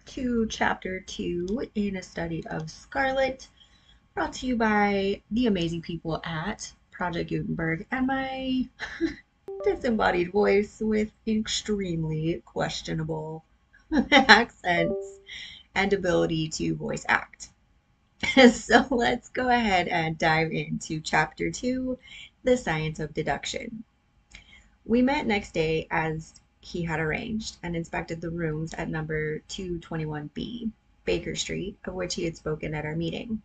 to Chapter 2 in a study of Scarlet, brought to you by the amazing people at Project Gutenberg and my disembodied voice with extremely questionable accents and ability to voice act. So let's go ahead and dive into Chapter 2, The Science of Deduction. We met next day as he had arranged, and inspected the rooms at number 221B, Baker Street, of which he had spoken at our meeting.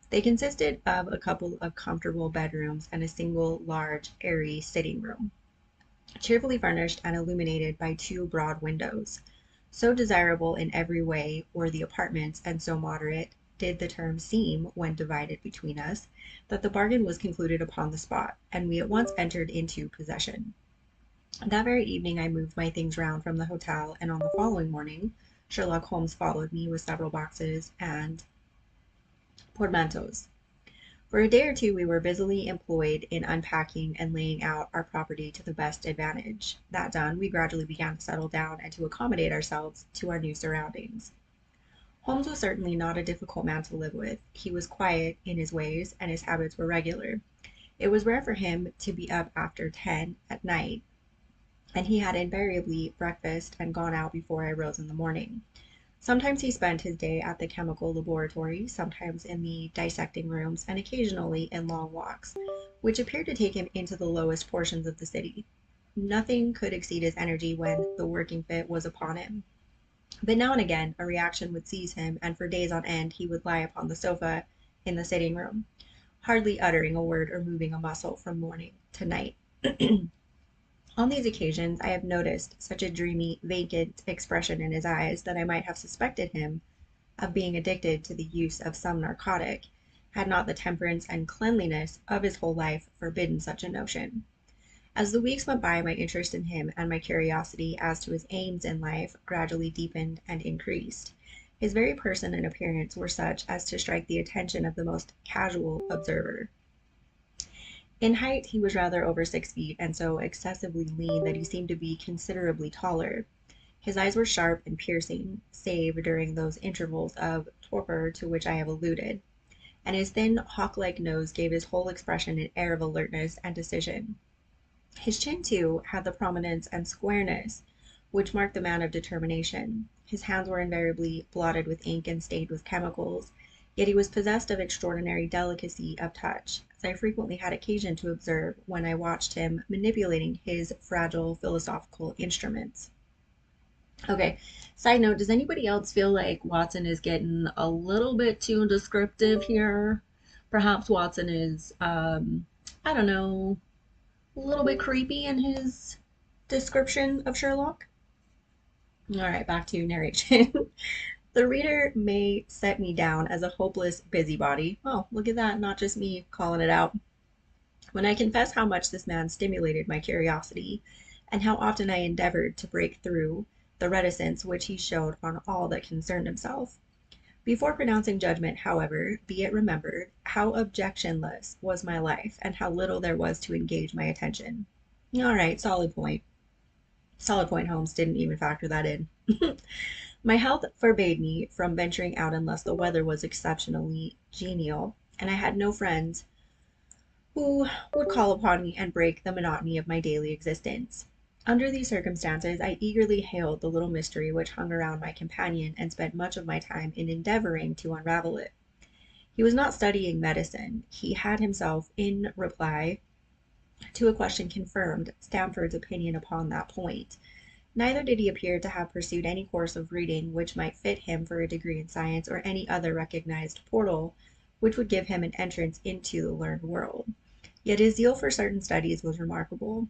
They consisted of a couple of comfortable bedrooms and a single large, airy sitting room, cheerfully furnished and illuminated by two broad windows. So desirable in every way were the apartments, and so moderate did the term seem when divided between us, that the bargain was concluded upon the spot, and we at once entered into possession. That very evening I moved my things round from the hotel, and on the following morning Sherlock Holmes followed me with several boxes and portmanteaus. For a day or two we were busily employed in unpacking and laying out our property to the best advantage. That done, we gradually began to settle down and to accommodate ourselves to our new surroundings. Holmes was certainly not a difficult man to live with. He was quiet in his ways, and his habits were regular. It was rare for him to be up after 10 at night, and he had invariably breakfasted and gone out before I rose in the morning. Sometimes he spent his day at the chemical laboratory, sometimes in the dissecting rooms, and occasionally in long walks, which appeared to take him into the lowest portions of the city. Nothing could exceed his energy when the working fit was upon him. But now and again a reaction would seize him, and for days on end he would lie upon the sofa in the sitting room, hardly uttering a word or moving a muscle from morning to night. On these occasions I have noticed such a dreamy, vacant expression in his eyes that I might have suspected him of being addicted to the use of some narcotic, had not the temperance and cleanliness of his whole life forbidden such a notion. As the weeks went by my interest in him and my curiosity as to his aims in life gradually deepened and increased. His very person and appearance were such as to strike the attention of the most casual observer. In height he was rather over 6 feet, and so excessively lean that he seemed to be considerably taller. His eyes were sharp and piercing, save during those intervals of torpor to which I have alluded, and his thin hawk-like nose gave his whole expression an air of alertness and decision. His chin, too, had the prominence and squareness which mark the man of determination. His hands were invariably blotted with ink and stained with chemicals, yet he was possessed of extraordinary delicacy of touch, as I frequently had occasion to observe when I watched him manipulating his fragile philosophical instruments. Okay, side note, does anybody else feel like Watson is getting a little bit too descriptive here? Perhaps Watson is, I don't know, a little bit creepy in his description of Sherlock? All right, back to narration. The reader may set me down as a hopeless busybody. Oh, look at that, not just me calling it out. When I confess how much this man stimulated my curiosity, and how often I endeavored to break through the reticence which he showed on all that concerned himself. Before pronouncing judgment, however, be it remembered how objectionless was my life, and how little there was to engage my attention. All right, solid point. Solid point, Holmes didn't even factor that in. My health forbade me from venturing out unless the weather was exceptionally genial, and I had no friends who would call upon me and break the monotony of my daily existence. Under these circumstances I eagerly hailed the little mystery which hung around my companion, and spent much of my time in endeavoring to unravel it. He was not studying medicine. He had himself, in reply to a question, confirmed Stamford's opinion upon that point. Neither did he appear to have pursued any course of reading which might fit him for a degree in science, or any other recognized portal which would give him an entrance into the learned world. Yet his zeal for certain studies was remarkable,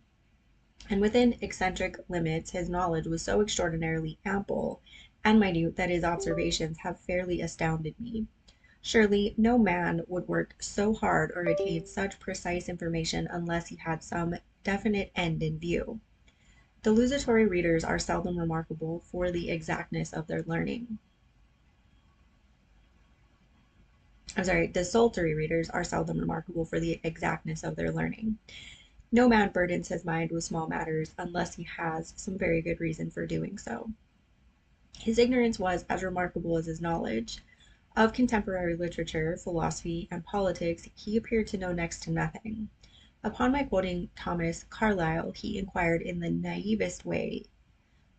and within eccentric limits his knowledge was so extraordinarily ample and minute that his observations have fairly astounded me. Surely no man would work so hard or attain such precise information unless he had some definite end in view. Desultory readers are seldom remarkable for the exactness of their learning. Desultory readers are seldom remarkable for the exactness of their learning. No man burdens his mind with small matters unless he has some very good reason for doing so. His ignorance was as remarkable as his knowledge. Of contemporary literature, philosophy, and politics, he appeared to know next to nothing. Upon my quoting Thomas Carlyle, he inquired in the naivest way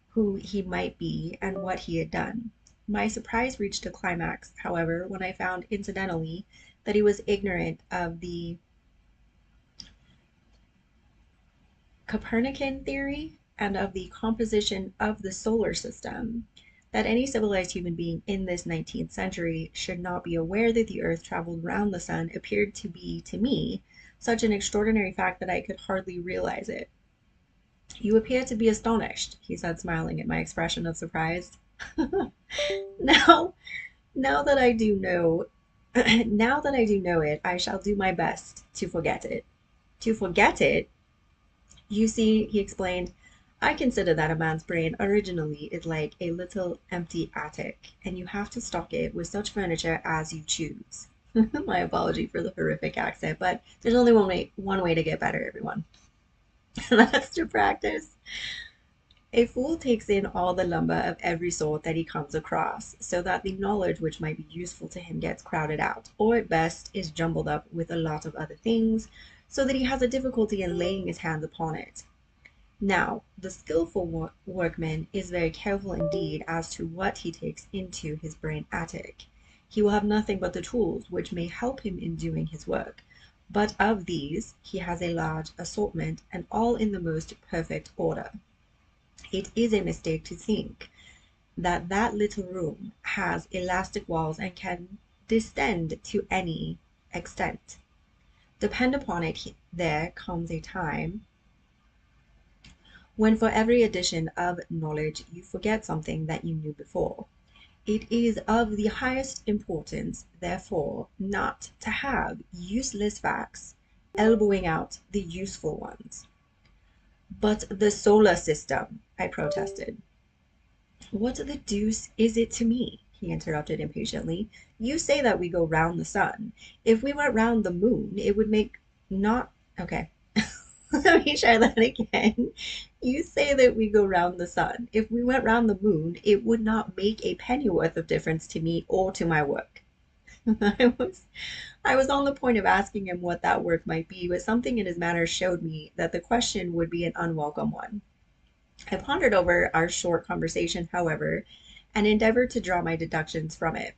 who he might be and what he had done. My surprise reached a climax, however, when I found incidentally that he was ignorant of the Copernican theory and of the composition of the solar system. That any civilized human being in this 19th century should not be aware that the earth traveled round the sun appeared to be, to me, such an extraordinary fact that I could hardly realize it. You appear to be astonished, he said, smiling at my expression of surprise. now, now that I do know, now that I do know it, I shall do my best to forget it. To forget it? You see, he explained, I consider that a man's brain originally is like a little empty attic, and you have to stock it with such furniture as you choose. My apology for the horrific accent, but there's only one way to get better, everyone. And that's to practice. A fool takes in all the lumber of every sort that he comes across, so that the knowledge which might be useful to him gets crowded out, or at best is jumbled up with a lot of other things, so that he has a difficulty in laying his hands upon it. Now, the skillful workman is very careful indeed as to what he takes into his brain attic. He will have nothing but the tools which may help him in doing his work, but of these he has a large assortment, and all in the most perfect order. It is a mistake to think that that little room has elastic walls and can distend to any extent. Depend upon it, there comes a time when for every addition of knowledge you forget something that you knew before. It is of the highest importance, therefore, not to have useless facts elbowing out the useful ones. But the solar system, I protested. What the deuce is it to me? He interrupted impatiently. You say that we go round the sun. If we went round the moon, it would make not. Okay. Let me try that again. You say that we go round the sun. If we went round the moon, it would not make a pennyworth of difference to me or to my work. I was I was on the point of asking him what that work might be, but something in his manner showed me that the question would be an unwelcome one. I pondered over our short conversation, however, and endeavored to draw my deductions from it.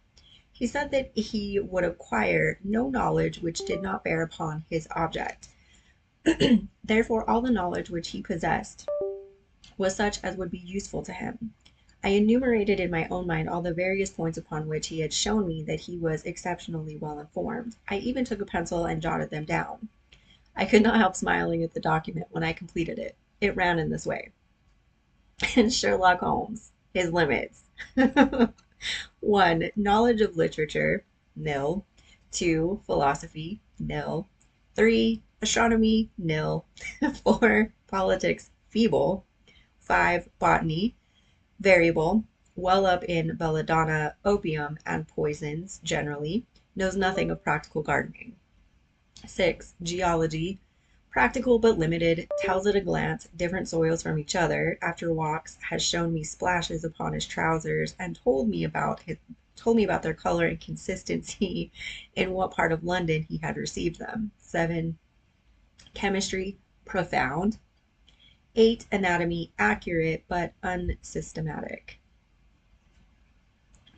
He said that he would acquire no knowledge which did not bear upon his object. Therefore, all the knowledge which he possessed was such as would be useful to him. I enumerated in my own mind all the various points upon which he had shown me that he was exceptionally well informed. I even took a pencil and jotted them down. I could not help smiling at the document when I completed it. It ran in this way. And Sherlock Holmes, his limits. 1. Knowledge of literature, nil. 2. Philosophy, nil. 3. Astronomy, nil. 4. Politics, feeble. 5. Botany, variable. Well up in belladonna, opium, and poisons generally. Knows nothing of practical gardening. 6. Geology, practical but limited, tells at a glance different soils from each other, after walks has shown me splashes upon his trousers, and told me about their color and consistency in what part of London he had received them. 7. Chemistry, profound. 8. Anatomy, accurate but unsystematic.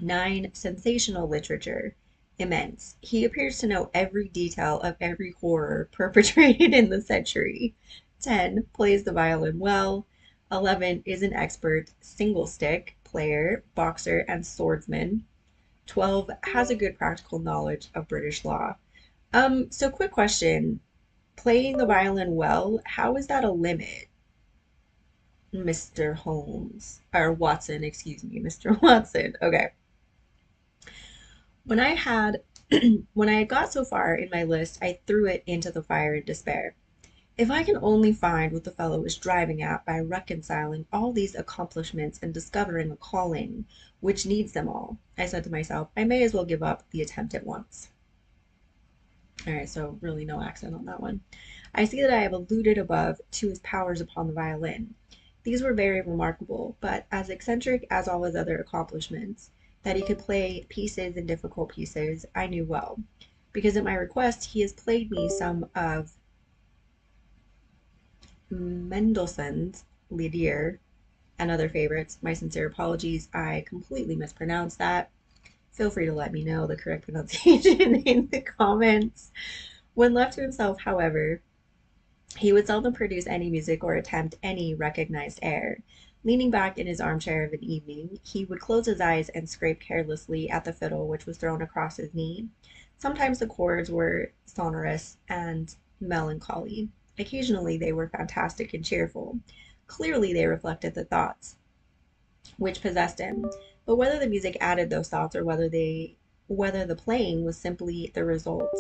9. Sensational literature, immense. He appears to know every detail of every horror perpetrated in the century. 10. Plays the violin well. 11. Is an expert single stick player, boxer, and swordsman. 12. Has a good practical knowledge of British law. So quick question. Playing the violin well, how is that a limit, Mr. Holmes? Or Watson, excuse me, Mr. Watson. Okay. When I had when I had got so far in my list, I threw it into the fire in despair. If I can only find what the fellow is driving at by reconciling all these accomplishments and discovering a calling which needs them all, I said to myself, I may as well give up the attempt at once. All right, so really no accent on that one. I see that I have alluded above to his powers upon the violin. These were very remarkable, but as eccentric as all his other accomplishments, that he could play pieces and difficult pieces, I knew well, because at my request he has played me some of Mendelssohn's Lieder and other favorites. My sincere apologies, I completely mispronounced that. Feel free to let me know the correct pronunciation in the comments. When left to himself, however, he would seldom produce any music or attempt any recognized air. Leaning back in his armchair of an evening, he would close his eyes and scrape carelessly at the fiddle which was thrown across his knee. Sometimes the chords were sonorous and melancholy. Occasionally they were fantastic and cheerful. Clearly they reflected the thoughts which possessed him. But whether the music added those thoughts or whether the playing was simply the result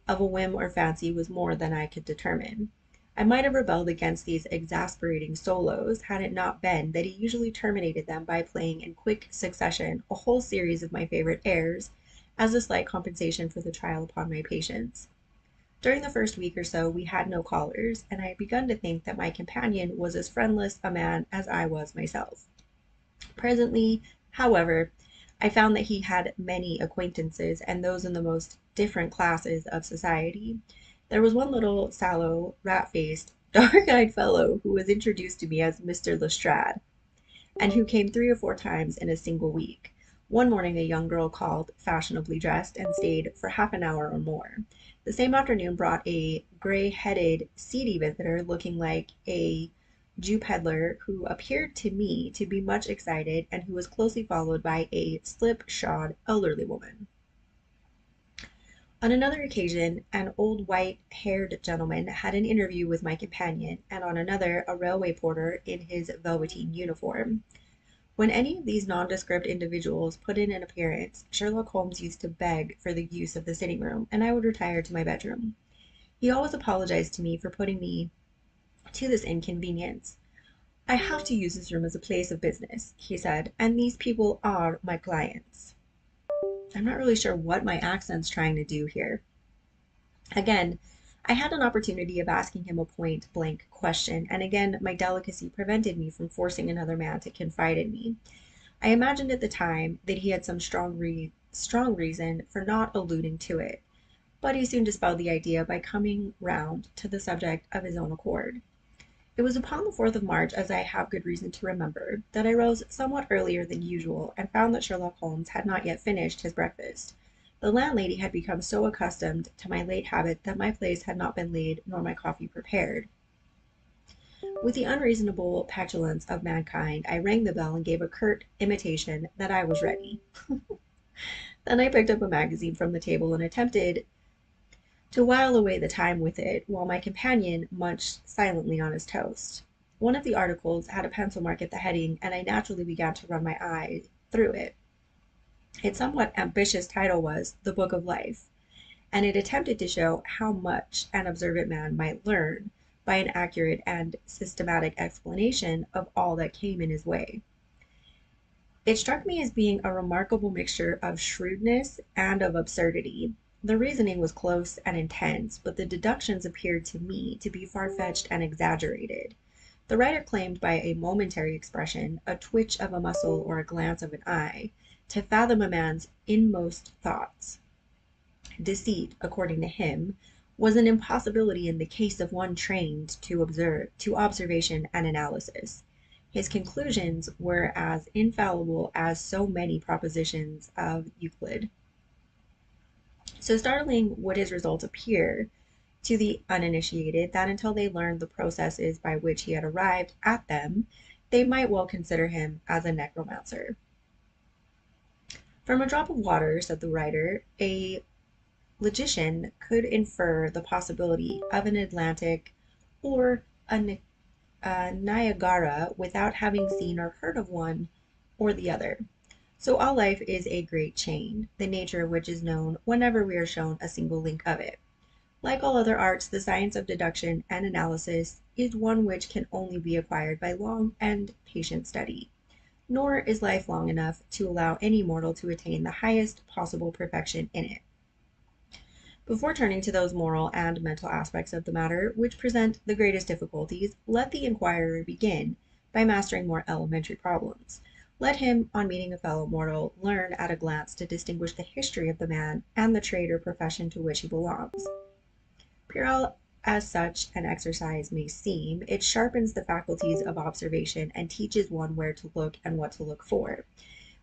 of a whim or fancy was more than I could determine. I might have rebelled against these exasperating solos had it not been that he usually terminated them by playing in quick succession a whole series of my favorite airs, as a slight compensation for the trial upon my patience. During the first week or so we had no callers, and I had begun to think that my companion was as friendless a man as I was myself. Presently, however, I found that he had many acquaintances, and those in the most different classes of society. There was one little sallow, rat-faced, dark-eyed fellow who was introduced to me as Mr. Lestrade, and who came 3 or 4 times in a single week. One morning a young girl called, fashionably dressed, and stayed for half an hour or more. The same afternoon brought a gray-headed, seedy visitor looking like a Jew peddler, who appeared to me to be much excited, and who was closely followed by a slip-shod elderly woman. On another occasion an old white-haired gentleman had an interview with my companion, and on another a railway porter in his velveteen uniform. When any of these nondescript individuals put in an appearance, Sherlock Holmes used to beg for the use of the sitting room, and I would retire to my bedroom. He always apologized to me for putting me to this inconvenience. "I have to use this room as a place of business," he said, "and these people are my clients." I'm not really sure what my accent's trying to do here. Again, I had an opportunity of asking him a point blank question, and again my delicacy prevented me from forcing another man to confide in me. I imagined at the time that he had some strong reason for not alluding to it, but he soon dispelled the idea by coming round to the subject of his own accord. It was upon the 4th of March, as I have good reason to remember, that I rose somewhat earlier than usual, and found that Sherlock Holmes had not yet finished his breakfast. The landlady had become so accustomed to my late habit that my place had not been laid nor my coffee prepared. With the unreasonable petulance of mankind, I rang the bell and gave a curt intimation that I was ready. Then I picked up a magazine from the table and attempted to while away the time with it, while my companion munched silently on his toast. One of the articles had a pencil mark at the heading, and I naturally began to run my eye through it. Its somewhat ambitious title was "The Book of Life," and it attempted to show how much an observant man might learn by an accurate and systematic explanation of all that came in his way. It struck me as being a remarkable mixture of shrewdness and of absurdity. The reasoning was close and intense, but the deductions appeared to me to be far-fetched and exaggerated. The writer claimed by a momentary expression, a twitch of a muscle or a glance of an eye, to fathom a man's inmost thoughts. Deceit, according to him, was an impossibility in the case of one trained to observation and analysis. His conclusions were as infallible as so many propositions of Euclid. So startling would his results appear to the uninitiated, that until they learned the processes by which he had arrived at them, they might well consider him as a necromancer. From a drop of water, said the writer, a logician could infer the possibility of an Atlantic or a Niagara without having seen or heard of one or the other. So all life is a great chain, the nature of which is known whenever we are shown a single link of it. Like all other arts, the science of deduction and analysis is one which can only be acquired by long and patient study. Nor is life long enough to allow any mortal to attain the highest possible perfection in it. Before turning to those moral and mental aspects of the matter which present the greatest difficulties, let the inquirer begin by mastering more elementary problems. Let him, on meeting a fellow mortal, learn at a glance to distinguish the history of the man and the trade or profession to which he belongs. Puerile as such an exercise may seem, it sharpens the faculties of observation and teaches one where to look and what to look for.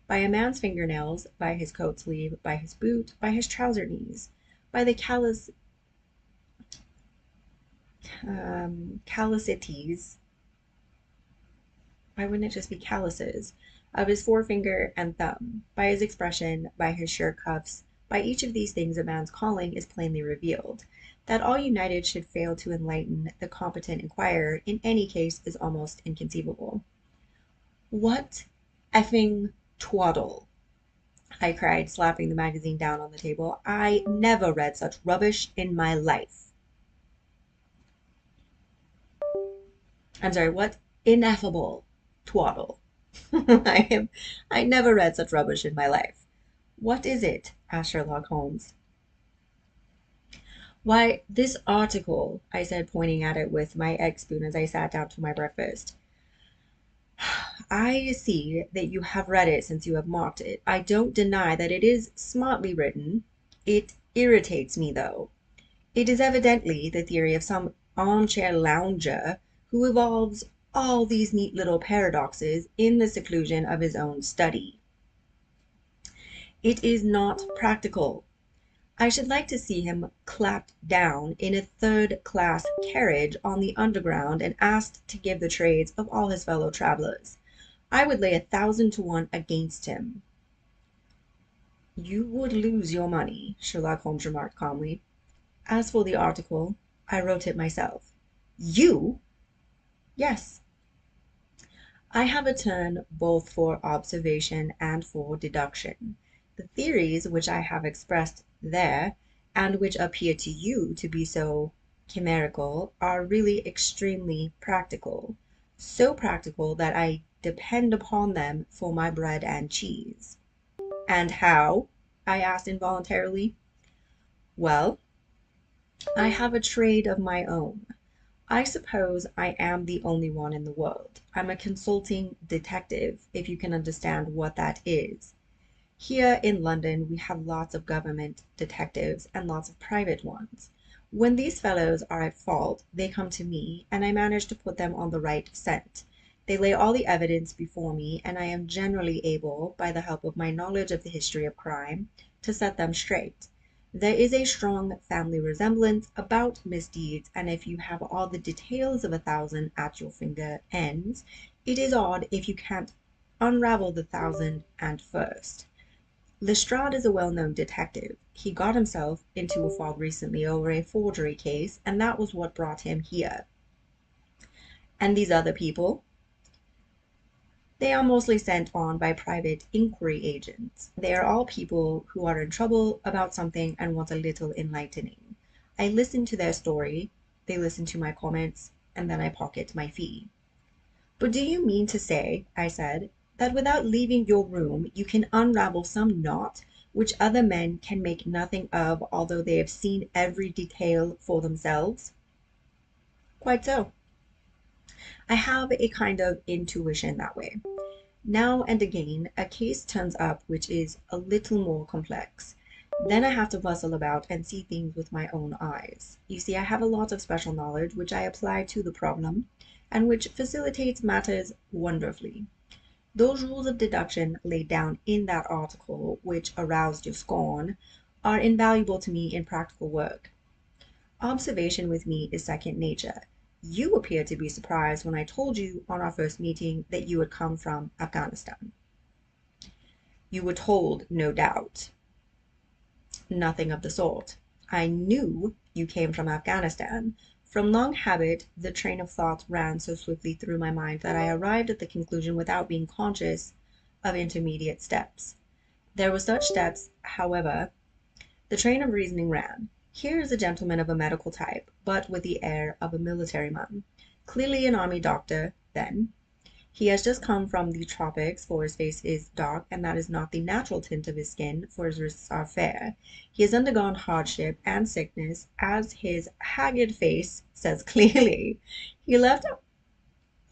By a man's fingernails, by his coat sleeve, by his boot, by his trouser knees, by the callosities, why wouldn't it just be calluses, of his forefinger and thumb, by his expression, by his shirt cuffs, by each of these things a man's calling is plainly revealed. That all united should fail to enlighten the competent inquirer in any case is almost inconceivable. What effing twaddle! I cried, slapping the magazine down on the table. I never read such rubbish in my life. I'm sorry, what ineffable twaddle? I never read such rubbish in my life. What is it? Asked Sherlock Holmes. Why, this article, I said, pointing at it with my egg spoon as I sat down to my breakfast. I see that you have read it since you have marked it. I don't deny that it is smartly written. It irritates me, though. It is evidently the theory of some armchair lounger who evolves all these neat little paradoxes in the seclusion of his own study. It is not practical. I should like to see him clapped down in a third-class carriage on the Underground and asked to give the trades of all his fellow travellers. I would lay 1,000 to 1 against him. You would lose your money, Sherlock Holmes remarked calmly. As for the article, I wrote it myself. You? Yes. I have a turn both for observation and for deduction. The theories which I have expressed there, and which appear to you to be so chimerical, are really extremely practical. So practical that I depend upon them for my bread and cheese. And how? I asked involuntarily. Well, I have a trade of my own. I suppose I am the only one in the world. I'm a consulting detective, if you can understand what that is. Here in London we have lots of government detectives and lots of private ones. When these fellows are at fault, they come to me, and I manage to put them on the right scent. They lay all the evidence before me, and I am generally able, by the help of my knowledge of the history of crime, to set them straight. There is a strong family resemblance about misdeeds, and if you have all the details of 1,000 at your finger ends, it is odd if you can't unravel the 1,000th and first. Lestrade is a well-known detective. He got himself into a fog recently over a forgery case, and that was what brought him here. And these other people? They are mostly sent on by private inquiry agents. They are all people who are in trouble about something and want a little enlightening. I listen to their story, they listen to my comments, and then I pocket my fee. But do you mean to say, I said, that without leaving your room you can unravel some knot which other men can make nothing of, although they have seen every detail for themselves? Quite so. I have a kind of intuition that way. Now and again a case turns up which is a little more complex. Then I have to bustle about and see things with my own eyes. You see, I have a lot of special knowledge which I apply to the problem, and which facilitates matters wonderfully. Those rules of deduction laid down in that article which aroused your scorn are invaluable to me in practical work. Observation with me is second nature. You appeared to be surprised when I told you on our first meeting that you had come from Afghanistan. You were told, no doubt. Nothing of the sort. I knew you came from Afghanistan. From long habit, the train of thought ran so swiftly through my mind that I arrived at the conclusion without being conscious of intermediate steps. There were such steps, however. The train of reasoning ran. Here is a gentleman of a medical type, but with the air of a military man. Clearly an army doctor, then. He has just come from the tropics, for his face is dark, and that is not the natural tint of his skin, for his wrists are fair. He has undergone hardship and sickness, as his haggard face says clearly. He left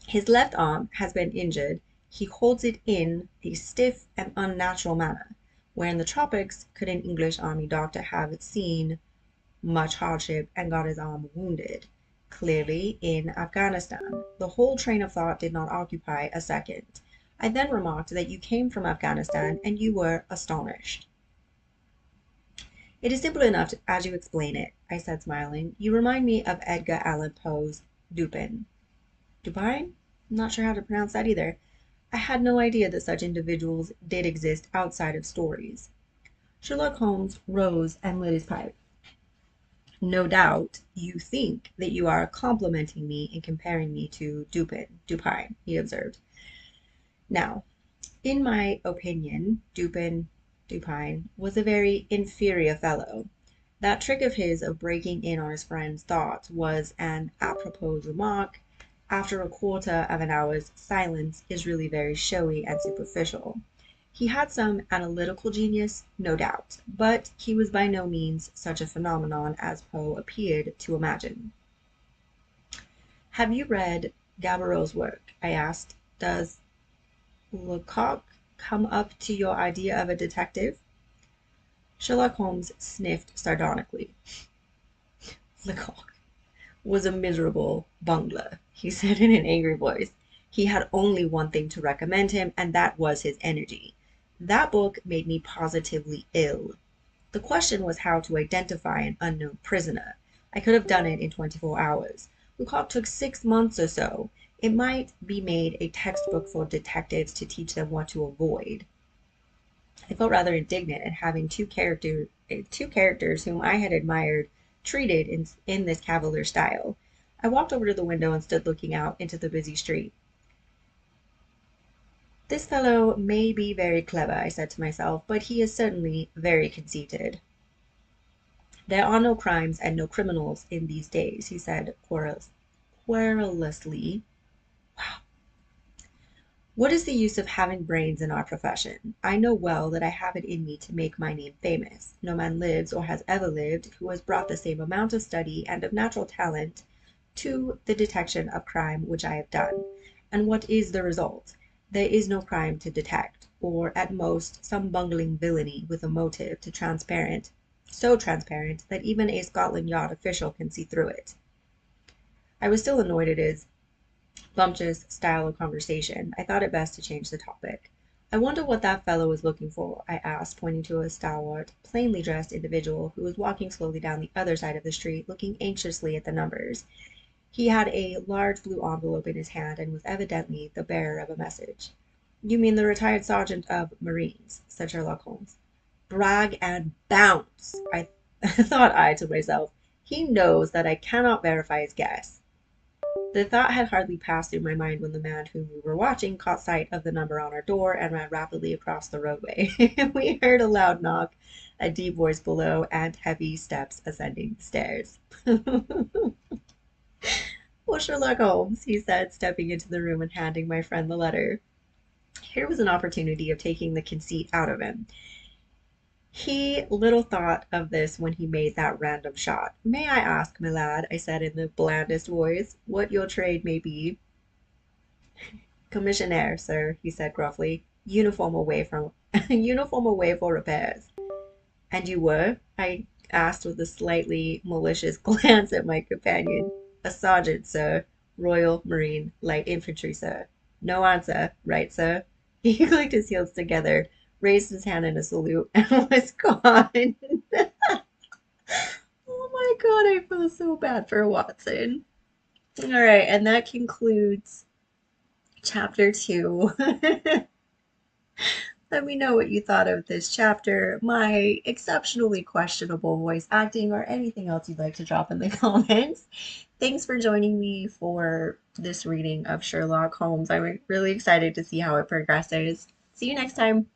His left arm has been injured. He holds it in a stiff and unnatural manner, where in the tropics could an English army doctor have seen much hardship and got his arm wounded. Clearly, in Afghanistan, the whole train of thought did not occupy a second. I then remarked that you came from Afghanistan and you were astonished. It is simple enough as you explain it, I said, smiling. You remind me of Edgar Allan Poe's Dupin. Dupin? I'm not sure how to pronounce that either. I had no idea that such individuals did exist outside of stories. Sherlock Holmes rose and lit his pipe. No doubt you think that you are complimenting me in comparing me to Dupin, he observed. Now, in my opinion, Dupin was a very inferior fellow. That trick of his of breaking in on his friend's thoughts was an apropos remark after a quarter of an hour's silence is really very showy and superficial. He had some analytical genius, no doubt, but he was by no means such a phenomenon as Poe appeared to imagine. Have you read Gaboriau's work? I asked. Does Lecoq come up to your idea of a detective? Sherlock Holmes sniffed sardonically. Lecoq was a miserable bungler, he said in an angry voice. He had only one thing to recommend him, and that was his energy. That book made me positively ill. The question was how to identify an unknown prisoner. I could have done it in 24 hours. Lecoq took 6 months or so. It might be made a textbook for detectives to teach them what to avoid. I felt rather indignant at having two characters whom I had admired treated in this cavalier style. I walked over to the window and stood looking out into the busy street. This fellow may be very clever, I said to myself, but he is certainly very conceited. There are no crimes and no criminals in these days, he said querulously. Wow. What is the use of having brains in our profession? I know well that I have it in me to make my name famous. No man lives or has ever lived who has brought the same amount of study and of natural talent to the detection of crime which I have done. And what is the result? There is no crime to detect, or at most some bungling villainy with a motive so transparent that even a Scotland Yard official can see through it. I was still annoyed at his bumptious style of conversation. I thought it best to change the topic. I wonder what that fellow is looking for, I asked, pointing to a stalwart, plainly dressed individual who was walking slowly down the other side of the street, looking anxiously at the numbers. He had a large blue envelope in his hand and was evidently the bearer of a message. You mean the retired sergeant of Marines, said Sherlock Holmes. Brag and bounce, thought I to myself. He knows that I cannot verify his guess. The thought had hardly passed through my mind when the man whom we were watching caught sight of the number on our door and ran rapidly across the roadway. We heard a loud knock, a deep voice below, and heavy steps ascending the stairs. Well, Sherlock Holmes, he said, stepping into the room and handing my friend the letter. Here was an opportunity of taking the conceit out of him. He little thought of this when he made that random shot. May I ask, my lad, I said in the blandest voice, what your trade may be? Commissionaire, sir, he said gruffly. Uniform away for repairs. And you were? I asked with a slightly malicious glance at my companion. A sergeant, sir. Royal Marine Light Infantry, sir. No answer, right, sir? He clicked his heels together, raised his hand in a salute, and was gone. Oh my god, I feel so bad for Watson. All right, and that concludes chapter 2. Let me know what you thought of this chapter, my exceptionally questionable voice acting, or anything else you'd like to drop in the comments. Thanks for joining me for this reading of Sherlock Holmes. I'm really excited to see how it progresses. See you next time.